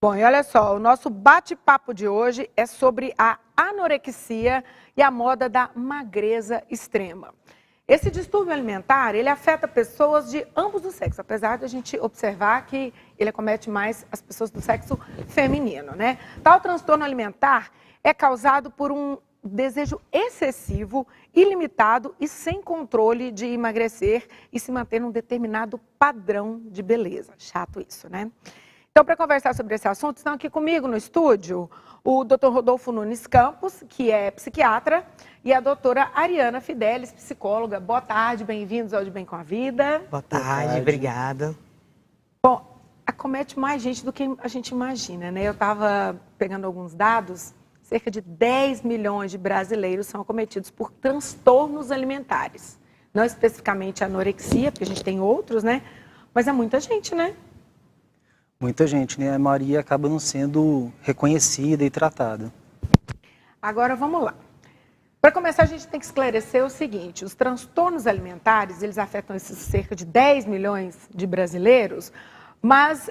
Bom, e olha só, o nosso bate-papo de hoje é sobre a anorexia e a moda da magreza extrema. Esse distúrbio alimentar, ele afeta pessoas de ambos os sexos, apesar de a gente observar que ele acomete mais as pessoas do sexo feminino, né? Tal transtorno alimentar é causado por um desejo excessivo, ilimitado e sem controle de emagrecer e se manter num determinado padrão de beleza. Chato isso, né? Então, para conversar sobre esse assunto, estão aqui comigo no estúdio o Dr. Rodolfo Nunes Campos, que é psiquiatra, e a doutora Ariana Fidelis, psicóloga. Boa tarde, bem-vindos ao De Bem com a Vida. Boa tarde, obrigada. Bom, acomete mais gente do que a gente imagina, né? Eu estava pegando alguns dados, cerca de 10 milhões de brasileiros são acometidos por transtornos alimentares. Não especificamente a anorexia, porque a gente tem outros, né? Mas é muita gente, né? Muita gente, né? A maioria acaba não sendo reconhecida e tratada. Agora, vamos lá. Para começar, a gente tem que esclarecer o seguinte: os transtornos alimentares, eles afetam esses cerca de 10 milhões de brasileiros, mas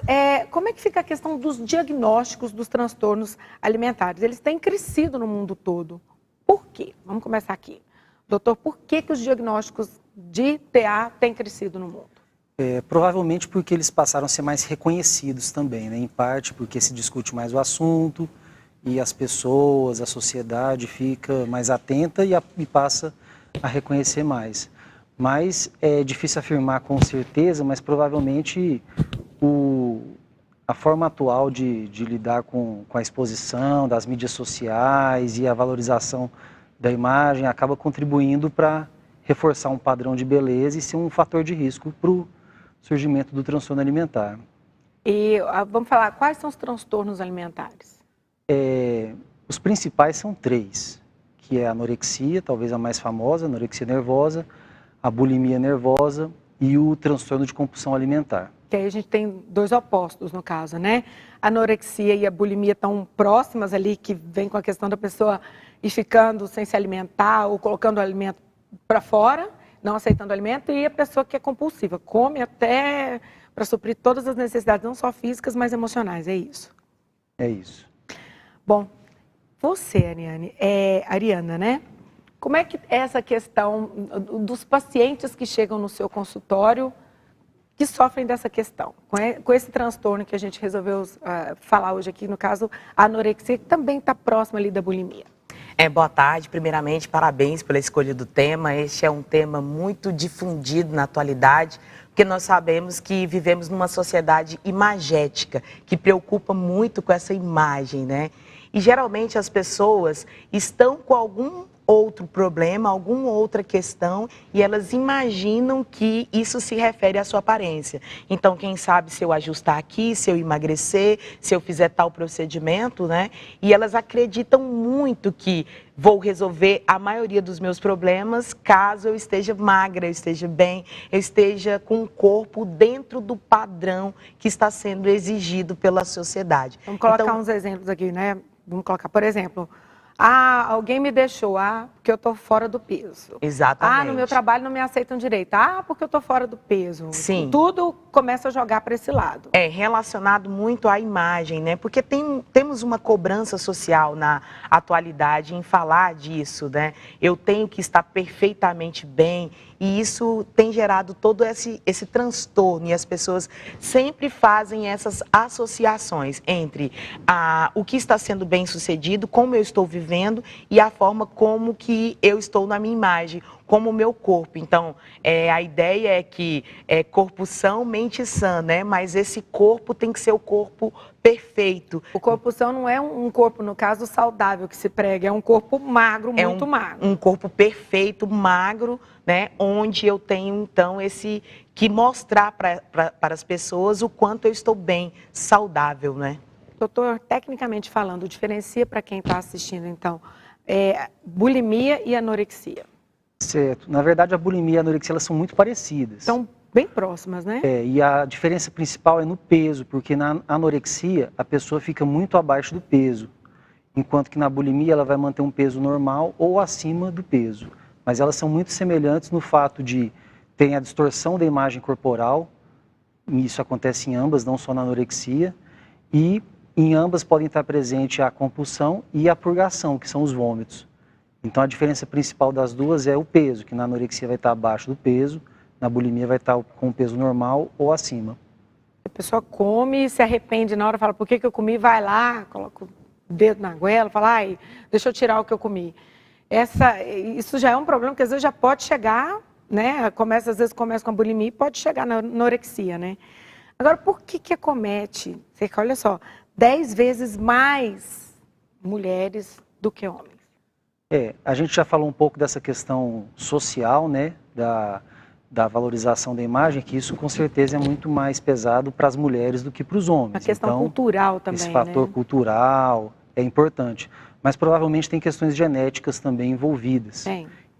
como é que fica a questão dos diagnósticos dos transtornos alimentares? Eles têm crescido no mundo todo. Por quê? Vamos começar aqui. Doutor, por que os diagnósticos de TA têm crescido no mundo? Provavelmente porque eles passaram a ser mais reconhecidos também, né? Em parte porque se discute mais o assunto e as pessoas, a sociedade fica mais atenta e passa a reconhecer mais. Mas é difícil afirmar com certeza, mas provavelmente a forma atual de lidar com a exposição das mídias sociais e a valorização da imagem acaba contribuindo para reforçar um padrão de beleza e ser um fator de risco para o surgimento do transtorno alimentar. E vamos falar, quais são os transtornos alimentares? Os principais são 3, que é a anorexia, talvez a mais famosa, a anorexia nervosa, a bulimia nervosa e o transtorno de compulsão alimentar. Que aí a gente tem 2 opostos no caso, né? A anorexia e a bulimia estão próximas ali, que vem com a questão da pessoa ir ficando sem se alimentar ou colocando o alimento para fora, não aceitando o alimento, e a pessoa que é compulsiva, come até para suprir todas as necessidades, não só físicas, mas emocionais, é isso? É isso. Bom, você, Ariana, né? Como é que é essa questão dos pacientes que chegam no seu consultório que sofrem dessa questão, com esse transtorno que a gente resolveu falar hoje aqui, no caso, a anorexia, que também está próxima ali da bulimia? Boa tarde, primeiramente, parabéns pela escolha do tema. Este é um tema muito difundido na atualidade, porque nós sabemos que vivemos numa sociedade imagética, que preocupa muito com essa imagem, né? E geralmente as pessoas estão com algum outro problema, alguma outra questão, e elas imaginam que isso se refere à sua aparência. Então, quem sabe se eu ajustar aqui, se eu emagrecer, se eu fizer tal procedimento, né? E elas acreditam muito que vou resolver a maioria dos meus problemas caso eu esteja magra, eu esteja bem, eu esteja com um corpo dentro do padrão que está sendo exigido pela sociedade. Vamos colocar uns exemplos aqui, né? Vamos colocar, por exemplo, alguém me deixou, porque eu estou fora do peso. Exatamente. No meu trabalho não me aceitam direito. Porque eu estou fora do peso. Sim. Tudo começa a jogar para esse lado. É relacionado muito à imagem, né? Porque temos uma cobrança social na atualidade em falar disso, né? Eu tenho que estar perfeitamente bem, e isso tem gerado todo esse transtorno, e as pessoas sempre fazem essas associações entre o que está sendo bem sucedido, como eu estou vivendo e a forma como que eu estou na minha imagem, como o meu corpo. Então, a ideia é que corpo são, mente sã, né? Mas esse corpo tem que ser o corpo perfeito. O corpo são não é um corpo, no caso, saudável que se prega, é um corpo magro, muito magro. Um corpo perfeito, magro, né? Onde eu tenho, então, que mostrar para as pessoas o quanto eu estou bem, saudável, né? Doutor, tecnicamente falando, diferencia para quem está assistindo, então, bulimia e anorexia. Certo. Na verdade, a bulimia e a anorexia elas são muito parecidas. São bem próximas, né? E a diferença principal é no peso, porque na anorexia a pessoa fica muito abaixo do peso, enquanto que na bulimia ela vai manter um peso normal ou acima do peso. Mas elas são muito semelhantes no fato de ter a distorção da imagem corporal, e isso acontece em ambas, não só na anorexia, e Em ambas podem estar presente a compulsão e a purgação, que são os vômitos. Então a diferença principal das duas é o peso, que na anorexia vai estar abaixo do peso, na bulimia vai estar com o peso normal ou acima. A pessoa come e se arrepende na hora, fala, por que eu comi? Vai lá, coloca o dedo na goela, fala, ai, deixa eu tirar o que eu comi. Isso já é um problema, porque às vezes já pode chegar, né? Às vezes começa com a bulimia e pode chegar na anorexia, né? Agora, por que acomete, olha só, 10 vezes mais mulheres do que homens? A gente já falou um pouco dessa questão social, né, da valorização da imagem, que isso com certeza é muito mais pesado para as mulheres do que para os homens. A questão cultural também, esse fator cultural é importante, mas provavelmente tem questões genéticas também envolvidas.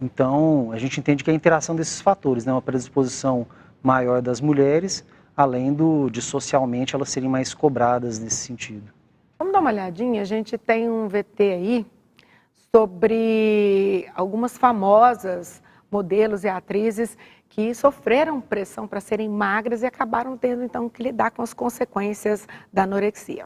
Então, a gente entende que é a interação desses fatores, né, uma predisposição maior das mulheres, além de socialmente elas serem mais cobradas nesse sentido. Vamos dar uma olhadinha, a gente tem um VT aí sobre algumas famosas modelos e atrizes que sofreram pressão para serem magras e acabaram tendo então que lidar com as consequências da anorexia.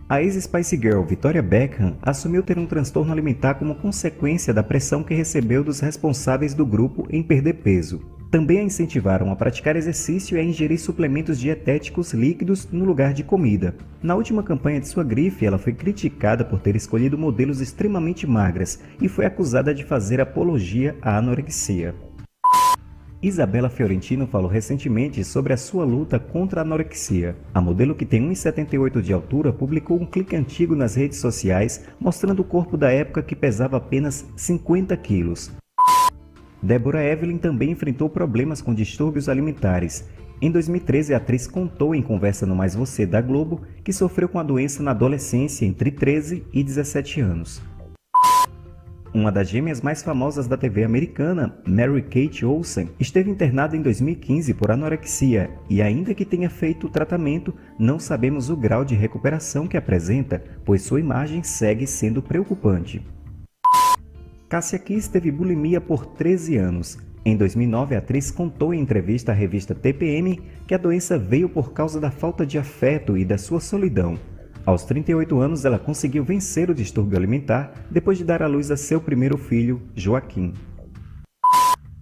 A ex-Spice Girl Victoria Beckham assumiu ter um transtorno alimentar como consequência da pressão que recebeu dos responsáveis do grupo em perder peso. Também a incentivaram a praticar exercício e a ingerir suplementos dietéticos líquidos no lugar de comida. Na última campanha de sua grife, ela foi criticada por ter escolhido modelos extremamente magras e foi acusada de fazer apologia à anorexia. Isabella Fiorentino falou recentemente sobre a sua luta contra a anorexia. A modelo, que tem 1,78 de altura, publicou um clipe antigo nas redes sociais mostrando o corpo da época, que pesava apenas 50 quilos. Deborah Evelyn também enfrentou problemas com distúrbios alimentares. Em 2013, a atriz contou em conversa no Mais Você da Globo que sofreu com a doença na adolescência entre 13 e 17 anos. Uma das gêmeas mais famosas da TV americana, Mary-Kate Olsen, esteve internada em 2015 por anorexia e, ainda que tenha feito o tratamento, não sabemos o grau de recuperação que apresenta, pois sua imagem segue sendo preocupante. Cássia Kiss teve bulimia por 13 anos. Em 2009, a atriz contou em entrevista à revista TPM que a doença veio por causa da falta de afeto e da sua solidão. Aos 38 anos, ela conseguiu vencer o distúrbio alimentar depois de dar à luz a seu primeiro filho, Joaquim.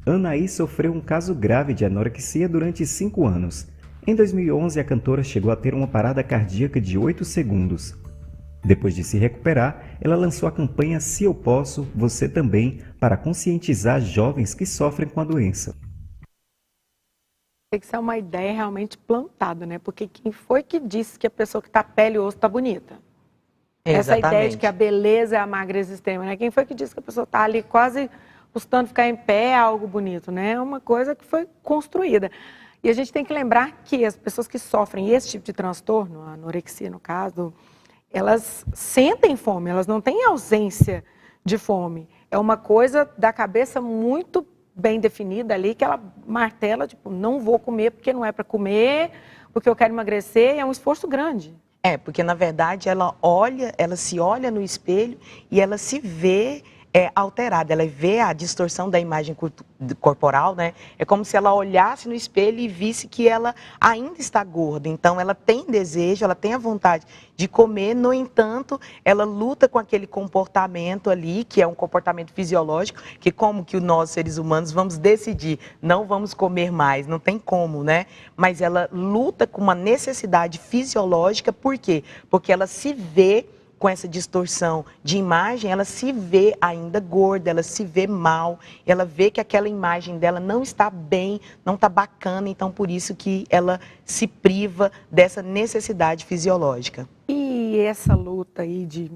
Anaí sofreu um caso grave de anorexia durante 5 anos. Em 2011, a cantora chegou a ter uma parada cardíaca de 8 segundos. Depois de se recuperar, ela lançou a campanha Se Eu Posso, Você Também, para conscientizar jovens que sofrem com a doença. Tem que ser uma ideia realmente plantada, né? Porque quem foi que disse que a pessoa que está pele e osso está bonita? Essa ideia de que a beleza é a magreza extrema, né? Quem foi que disse que a pessoa está ali quase custando ficar em pé é algo bonito, né? É uma coisa que foi construída. E a gente tem que lembrar que as pessoas que sofrem esse tipo de transtorno, a anorexia no caso, elas sentem fome, elas não têm ausência de fome. É uma coisa da cabeça muito bem definida ali, que ela martela, tipo, não vou comer porque não é para comer, porque eu quero emagrecer, e é um esforço grande. Porque na verdade ela se olha no espelho e ela se vê alterada, ela vê a distorção da imagem corporal, né? É como se ela olhasse no espelho e visse que ela ainda está gorda. Então ela tem desejo, ela tem a vontade de comer, no entanto, ela luta com aquele comportamento ali, que é um comportamento fisiológico, que como que nós, seres humanos, vamos decidir, não vamos comer mais, não tem como, né? Mas ela luta com uma necessidade fisiológica, por quê? Porque ela se vê com essa distorção de imagem, ela se vê ainda gorda, ela se vê mal, ela vê que aquela imagem dela não está bem, não está bacana, então por isso que ela se priva dessa necessidade fisiológica. E essa luta aí de,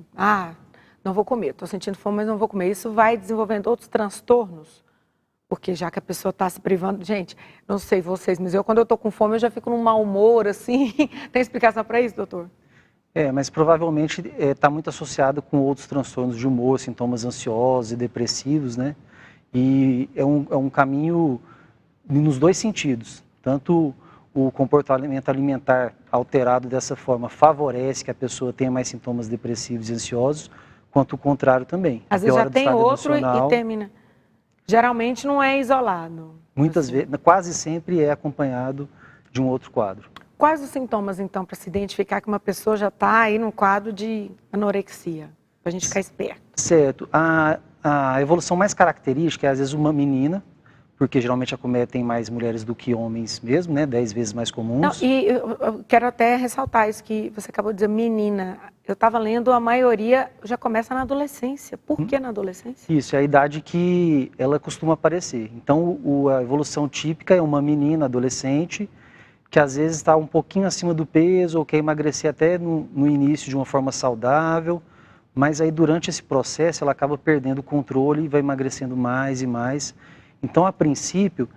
não vou comer, estou sentindo fome, mas não vou comer, isso vai desenvolvendo outros transtornos? Porque já que a pessoa está se privando... Gente, não sei vocês, mas quando eu estou com fome, eu já fico num mau humor, assim. Tem explicação para isso, doutor? Mas provavelmente está muito associado com outros transtornos de humor, sintomas ansiosos e depressivos, né? E é um caminho nos dois sentidos. Tanto o comportamento alimentar alterado dessa forma favorece que a pessoa tenha mais sintomas depressivos e ansiosos, quanto o contrário também. Às vezes já tem outro e termina. Geralmente não é isolado. Muitas vezes, quase sempre é acompanhado de um outro quadro. quais os sintomas, então, para se identificar que uma pessoa já está aí no quadro de anorexia? Para a gente ficar esperto. Certo. A evolução mais característica é, às vezes, uma menina, porque geralmente acometem mais mulheres do que homens mesmo, né? 10 vezes mais comuns. Não, e eu quero até ressaltar isso que você acabou de dizer, menina. Eu estava lendo, a maioria já começa na adolescência. Por que na adolescência? Isso, é a idade que ela costuma aparecer. Então, a evolução típica é uma menina, adolescente, que às vezes está um pouquinho acima do peso ou quer emagrecer até no início de uma forma saudável, mas aí durante esse processo ela acaba perdendo o controle e vai emagrecendo mais e mais. Então, a princípio,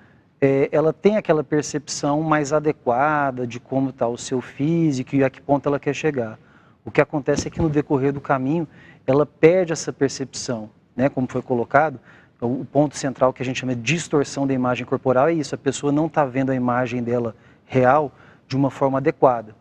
ela tem aquela percepção mais adequada de como está o seu físico e a que ponto ela quer chegar. O que acontece é que no decorrer do caminho, ela perde essa percepção, né? Como foi colocado, o ponto central que a gente chama de distorção da imagem corporal é isso, a pessoa não está vendo a imagem dela real de uma forma adequada.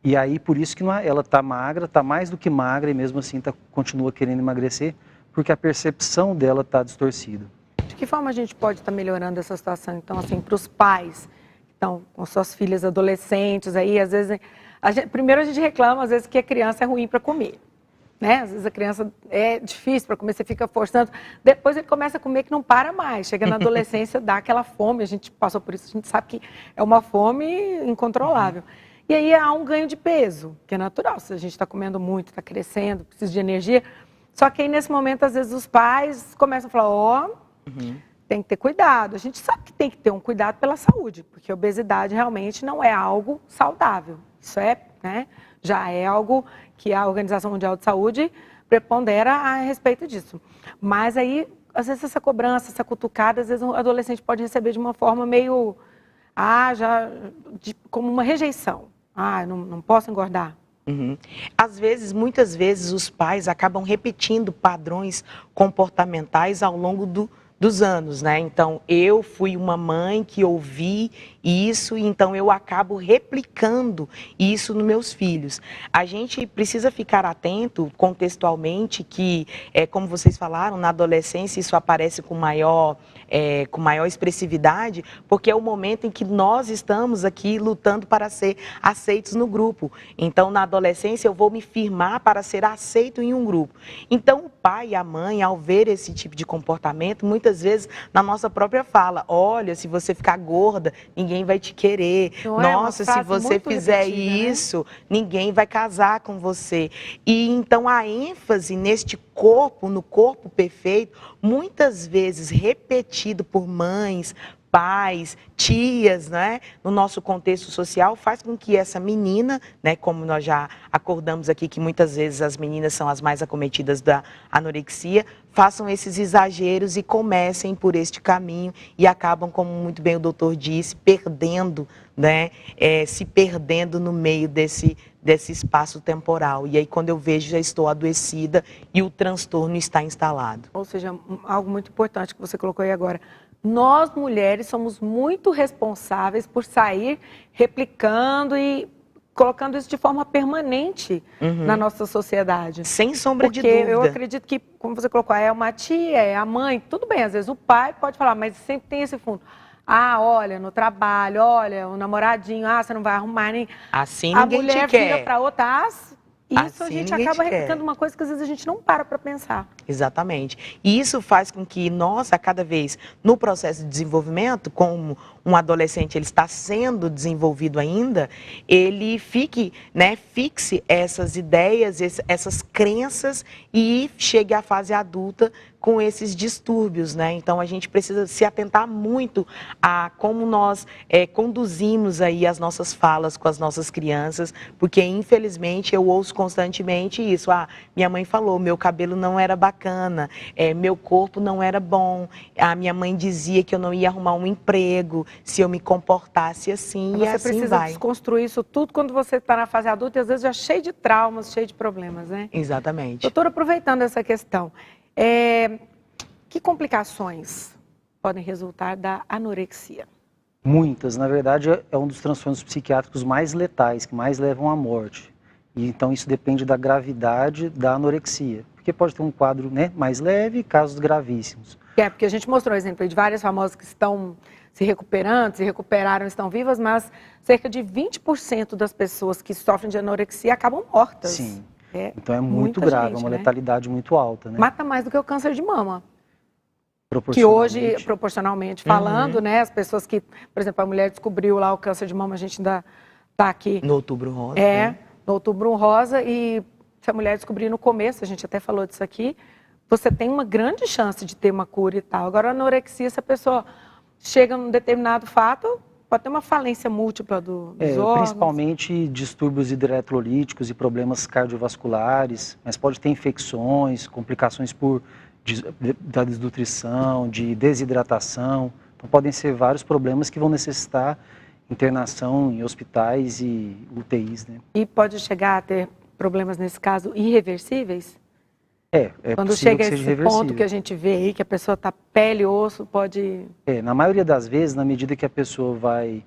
E aí, por isso que ela está magra, está mais do que magra e mesmo assim continua querendo emagrecer, porque a percepção dela está distorcida. De que forma a gente pode estar melhorando essa situação, então, assim, para os pais que estão com suas filhas adolescentes aí, às vezes, primeiro a gente reclama, às vezes, que a criança é ruim para comer, né? Às vezes a criança é difícil para comer, você fica forçando, depois ele começa a comer que não para mais, chega na adolescência, dá aquela fome, a gente passou por isso, a gente sabe que é uma fome incontrolável. E aí há um ganho de peso, que é natural, se a gente está comendo muito, está crescendo, precisa de energia, só que aí nesse momento, às vezes, os pais começam a falar, tem que ter cuidado. A gente sabe que tem que ter um cuidado pela saúde, porque a obesidade realmente não é algo saudável. Isso né, já é algo que a Organização Mundial de Saúde prepondera a respeito disso. Mas aí, às vezes, essa cobrança, essa cutucada, às vezes o adolescente pode receber de uma forma meio, como uma rejeição. Não posso engordar. Às vezes, muitas vezes, os pais acabam repetindo padrões comportamentais ao longo dos anos, né? Então, eu fui uma mãe que ouvi isso, então eu acabo replicando isso nos meus filhos. A gente precisa ficar atento contextualmente que, como vocês falaram, na adolescência isso aparece com maior expressividade, porque é o momento em que nós estamos aqui lutando para ser aceitos no grupo. Então, na adolescência, eu vou me firmar para ser aceito em um grupo. Então, o pai e a mãe, ao ver esse tipo de comportamento, muitas vezes, na nossa própria fala, olha, se você ficar gorda, ninguém vai te querer. Nossa, se você fizer isso, né? Ninguém vai casar com você. E então a ênfase neste corpo, no corpo perfeito, muitas vezes repetido por mães, pais, tias, né, no nosso contexto social, faz com que essa menina, né, como nós já acordamos aqui, que muitas vezes as meninas são as mais acometidas da anorexia, façam esses exageros e comecem por este caminho e acabam, como muito bem o doutor disse, perdendo, né, se perdendo no meio desse espaço temporal. E aí, quando eu vejo, já estou adoecida e o transtorno está instalado. Ou seja, algo muito importante que você colocou aí agora. Nós, mulheres, somos muito responsáveis por sair replicando e colocando isso de forma permanente na nossa sociedade. Sem sombra de dúvida. dúvida. Porque eu acredito que, como você colocou, é uma tia, é a mãe, tudo bem, às vezes o pai pode falar, mas sempre tem esse fundo. Olha, no trabalho, olha, o namoradinho, você não vai arrumar nem... Assim ninguém te quer. A mulher vira para outra, isso assim a gente acaba replicando uma coisa que às vezes a gente não para pensar. Exatamente. E isso faz com que nós, a cada vez, no processo de desenvolvimento, como um adolescente ele está sendo desenvolvido ainda, ele fixe essas ideias, essas crenças e chegue à fase adulta com esses distúrbios, né? Então a gente precisa se atentar muito a como nós conduzimos aí as nossas falas com as nossas crianças, porque infelizmente eu ouço constantemente isso. Minha mãe falou, meu cabelo não era bacana, meu corpo não era bom, a minha mãe dizia que eu não ia arrumar um emprego se eu me comportasse assim, e assim vai. Você precisa desconstruir isso tudo quando você está na fase adulta e às vezes já cheio de traumas, cheio de problemas, né? Exatamente. Doutora, aproveitando essa questão, que complicações podem resultar da anorexia? Muitas, na verdade é um dos transtornos psiquiátricos mais letais, que mais levam à morte. E, então isso depende da gravidade da anorexia, porque pode ter um quadro, né, mais leve e casos gravíssimos. Porque a gente mostrou exemplo aí de várias famosas que estão se recuperando, se recuperaram, estão vivas, mas cerca de 20% das pessoas que sofrem de anorexia acabam mortas. Sim. É Então é muito muita grave, gente, é uma né? letalidade muito alta, né? Mata mais do que o câncer de mama. Que Proporcionalmente. hoje, proporcionalmente falando, né, as pessoas que, por exemplo, a mulher descobriu lá o câncer de mama, a gente ainda está aqui. No Outubro Rosa. É, né? no Outubro Rosa, e se a mulher descobrir no começo, a gente até falou disso aqui, você tem uma grande chance de ter uma cura e tal. Agora, a anorexia, se a pessoa chega num determinado fato, pode ter uma falência múltipla dos órgãos. Principalmente distúrbios hidroeletrolíticos e problemas cardiovasculares, mas pode ter infecções, complicações da desnutrição, de desidratação. Então, podem ser vários problemas que vão necessitar internação em hospitais e UTIs, né? E pode chegar a ter problemas, nesse caso, irreversíveis? É Quando possível chega que a seja esse reversível. ponto que a gente vê aí, que a pessoa está pele e osso, pode... Na maioria das vezes, na medida que a pessoa vai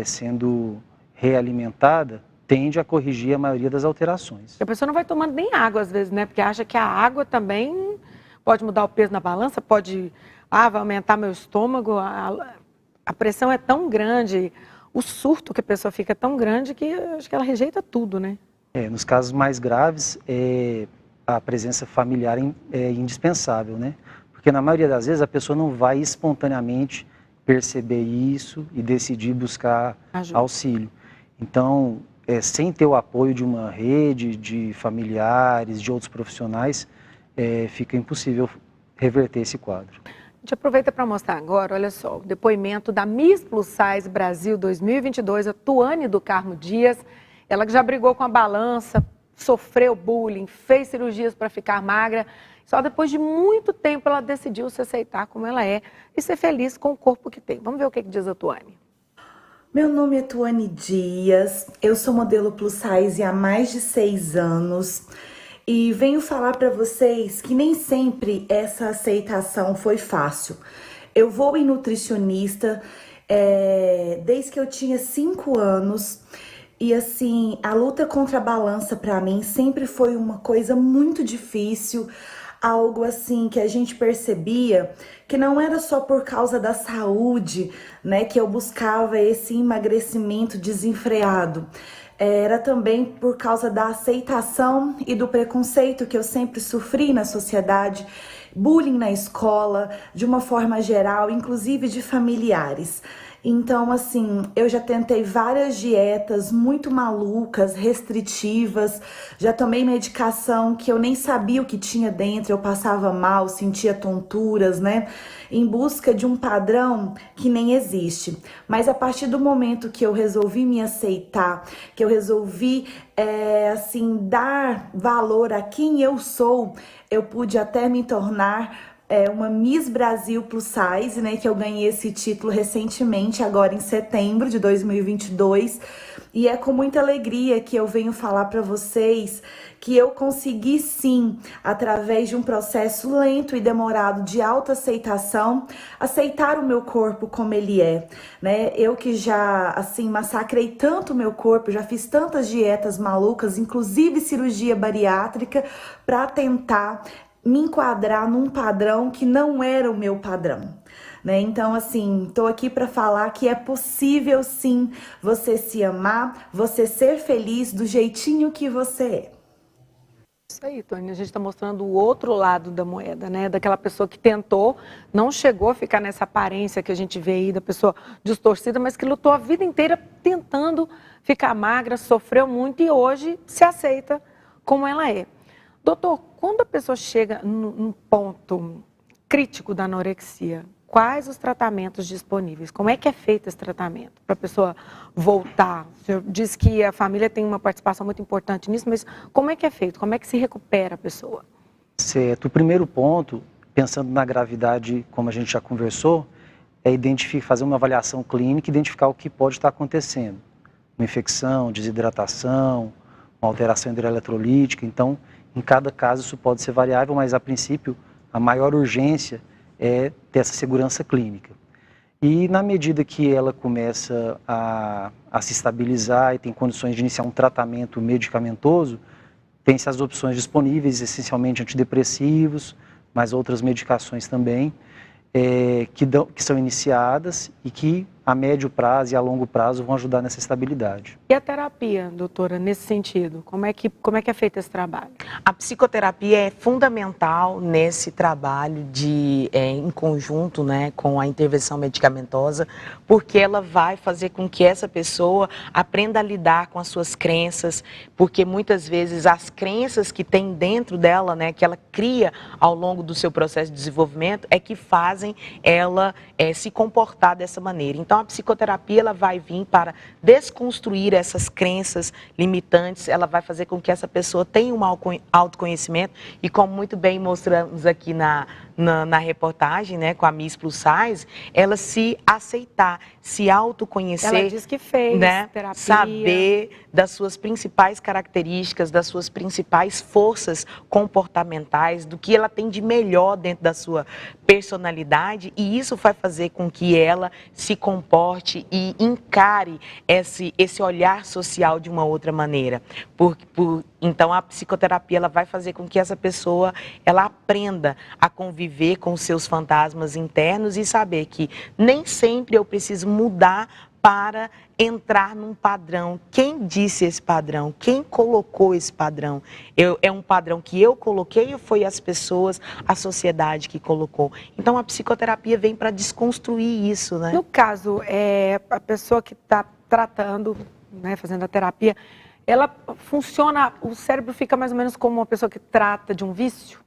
sendo realimentada, tende a corrigir a maioria das alterações. A pessoa não vai tomando nem água, às vezes, né? Porque acha que a água também pode mudar o peso na balança, pode... vai aumentar meu estômago. A pressão é tão grande, o surto que a pessoa fica é tão grande que acho que ela rejeita tudo, né? Nos casos mais graves, a presença familiar é indispensável, né? Porque na maioria das vezes a pessoa não vai espontaneamente perceber isso e decidir buscar auxílio. Então, sem ter o apoio de uma rede, de familiares, de outros profissionais, fica impossível reverter esse quadro. A gente aproveita para mostrar agora, olha só, o depoimento da Miss Plus Size Brasil 2022, a Tuane do Carmo Dias. Ela que já brigou com a balança, sofreu bullying, fez cirurgias para ficar magra. Só depois de muito tempo ela decidiu se aceitar como ela é e ser feliz com o corpo que tem. Vamos ver o que diz a Tuane. Meu nome é Tuane Dias, eu sou modelo plus size há mais de 6 anos e venho falar para vocês que nem sempre essa aceitação foi fácil. Eu vou em nutricionista desde que eu tinha 5 anos. E assim, a luta contra a balança para mim sempre foi uma coisa muito difícil, algo assim que a gente percebia que não era só por causa da saúde, né, que eu buscava esse emagrecimento desenfreado. Era também por causa da aceitação e do preconceito que eu sempre sofri na sociedade, bullying na escola, de uma forma geral, inclusive de familiares. Então, assim, eu já tentei várias dietas muito malucas, restritivas, já tomei medicação que eu nem sabia o que tinha dentro, eu passava mal, sentia tonturas, né? Em busca de um padrão que nem existe. Mas a partir do momento que eu resolvi me aceitar, que eu resolvi, assim, dar valor a quem eu sou, eu pude até me tornar uma Miss Brasil Plus Size, né, que eu ganhei esse título recentemente, agora em setembro de 2022, e é com muita alegria que eu venho falar para vocês que eu consegui sim, através de um processo lento e demorado de autoaceitação, aceitar o meu corpo como ele é, né? Eu que já, assim, massacrei tanto o meu corpo, já fiz tantas dietas malucas, inclusive cirurgia bariátrica, para tentar me enquadrar num padrão que não era o meu padrão, né? Então, assim, tô aqui para falar que é possível sim você se amar, você ser feliz do jeitinho que você é. Isso aí, Tony, a gente está mostrando o outro lado da moeda, né? Daquela pessoa que tentou, não chegou a ficar nessa aparência que a gente vê aí da pessoa distorcida, mas que lutou a vida inteira tentando ficar magra, sofreu muito e hoje se aceita como ela é. Doutor, quando a pessoa chega num ponto crítico da anorexia, quais os tratamentos disponíveis? Como é que é feito esse tratamento para a pessoa voltar? O senhor disse que a família tem uma participação muito importante nisso, mas como é que é feito? Como é que se recupera a pessoa? Certo. O primeiro ponto, pensando na gravidade, como a gente já conversou, é fazer uma avaliação clínica e identificar o que pode estar acontecendo. Uma infecção, desidratação, uma alteração hidroeletrolítica. Então, em cada caso isso pode ser variável, mas a princípio a maior urgência é ter essa segurança clínica. E na medida que ela começa a se estabilizar e tem condições de iniciar um tratamento medicamentoso, tem-se as opções disponíveis, essencialmente antidepressivos, mas outras medicações também. que são iniciadas e que a médio prazo e a longo prazo vão ajudar nessa estabilidade. E a terapia, doutora, nesse sentido? Como é que é feito esse trabalho? A psicoterapia é fundamental nesse trabalho em conjunto, né, com a intervenção medicamentosa, porque ela vai fazer com que essa pessoa aprenda a lidar com as suas crenças, porque muitas vezes as crenças que tem dentro dela, né, que ela cria ao longo do seu processo de desenvolvimento, é que fazem ela se comportar dessa maneira. Então, a psicoterapia ela vai vir para desconstruir essas crenças limitantes, ela vai fazer com que essa pessoa tenha um autoconhecimento e, como muito bem mostramos aqui na reportagem, né, com a Miss Plus Size, ela se aceitar, se autoconhecer. Ela diz que fez, né, terapia. Saber das suas principais características, das suas principais forças comportamentais, do que ela tem de melhor dentro da sua personalidade, e isso vai fazer com que ela se comporte e encare esse olhar social de uma outra maneira. Então, a psicoterapia ela vai fazer com que essa pessoa ela aprenda a conviver com os seus fantasmas internos e saber que nem sempre eu preciso mudar para entrar num padrão. Quem disse esse padrão? Quem colocou esse padrão? É um padrão que eu coloquei ou foi as pessoas, a sociedade que colocou? Então, a psicoterapia vem para desconstruir isso, né? No caso, a pessoa que está tratando, né, fazendo a terapia, ela funciona, o cérebro fica mais ou menos como uma pessoa que trata de um vício?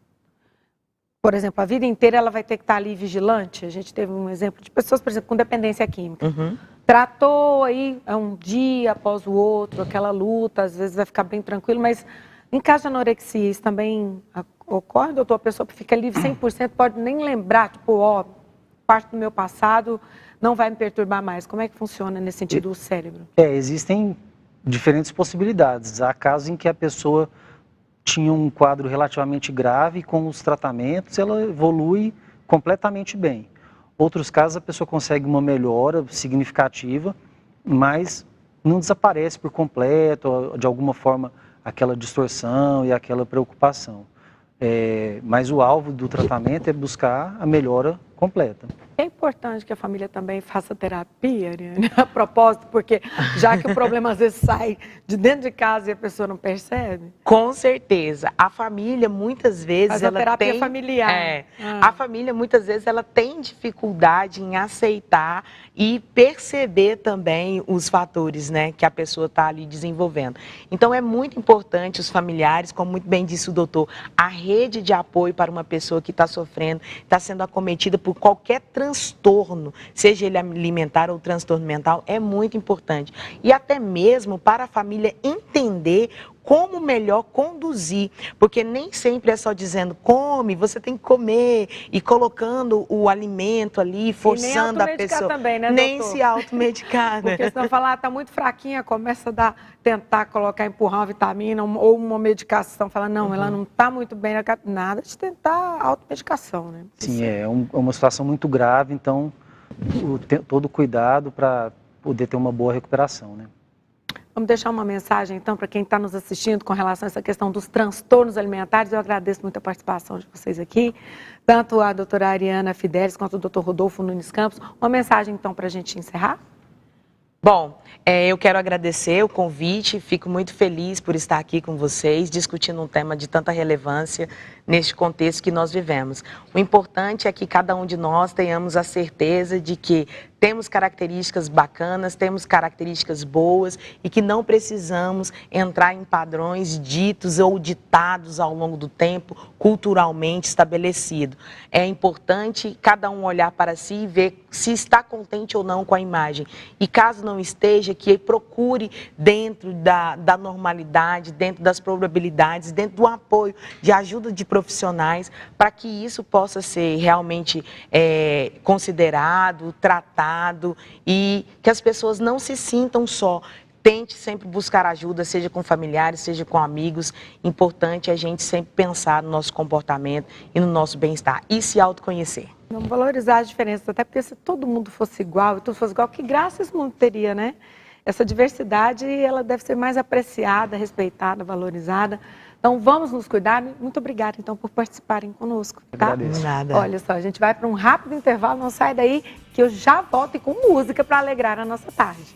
Por exemplo, a vida inteira ela vai ter que estar ali vigilante? A gente teve um exemplo de pessoas, por exemplo, com dependência química. Uhum. Tratou aí um dia após o outro, aquela luta, às vezes vai ficar bem tranquilo, mas em caso de anorexia, isso também ocorre, doutor? A pessoa fica livre 100%, pode nem lembrar, tipo, parte do meu passado não vai me perturbar mais. Como é que funciona nesse sentido o cérebro? Existem diferentes possibilidades. Há casos em que a pessoa tinha um quadro relativamente grave, com os tratamentos ela evolui completamente bem. Outros casos a pessoa consegue uma melhora significativa, mas não desaparece por completo, de alguma forma, aquela distorção e aquela preocupação. Mas o alvo do tratamento é buscar a melhora completa. É importante que a família também faça terapia, Ariane, a propósito, porque já que o problema às vezes sai de dentro de casa e a pessoa não percebe. Com certeza. A família, muitas vezes, Faz ela terapia tem... familiar. A família, muitas vezes, ela tem dificuldade em aceitar e perceber também os fatores, né, que a pessoa está ali desenvolvendo. Então, é muito importante os familiares, como muito bem disse o doutor, a rede de apoio para uma pessoa que está sofrendo, está sendo acometida por qualquer transtorno, seja ele alimentar ou transtorno mental, é muito importante. E até mesmo para a família entender como melhor conduzir, porque nem sempre é só dizendo come, você tem que comer e colocando o alimento ali, forçando a pessoa. Também, né, nem doutor? se automedicar, né? Porque senão falar, tá muito fraquinha, começa a tentar empurrar uma vitamina ou uma medicação, fala, não, ela não tá muito bem, nada de tentar automedicação, né? Sim, é uma situação muito grave, então todo cuidado para poder ter uma boa recuperação, né? Vamos deixar uma mensagem, então, para quem está nos assistindo com relação a essa questão dos transtornos alimentares. Eu agradeço muito a participação de vocês aqui, tanto a doutora Ariana Fidelis quanto o doutor Rodolfo Nunes Campos. Uma mensagem, então, para a gente encerrar? Bom, eu quero agradecer o convite, fico muito feliz por estar aqui com vocês, discutindo um tema de tanta relevância neste contexto que nós vivemos. O importante é que cada um de nós tenhamos a certeza de que temos características bacanas, temos características boas e que não precisamos entrar em padrões ditos ou ditados ao longo do tempo, culturalmente estabelecido. É importante cada um olhar para si e ver se está contente ou não com a imagem. E caso não esteja, que procure dentro da normalidade, dentro das probabilidades, dentro do apoio, de ajuda de profissionais, para que isso possa ser realmente considerado, tratado e que as pessoas não se sintam só. Tente sempre buscar ajuda, seja com familiares, seja com amigos. Importante a gente sempre pensar no nosso comportamento e no nosso bem-estar e se autoconhecer. Vamos valorizar as diferenças, até porque se todo mundo fosse igual e tudo fosse igual, que graça esse mundo teria, né? Essa diversidade, ela deve ser mais apreciada, respeitada, valorizada. Então vamos nos cuidar. Muito obrigada então por participarem conosco, tá? Agradeço. Nada. Olha só, a gente vai para um rápido intervalo, não sai daí que eu já volto com música para alegrar a nossa tarde.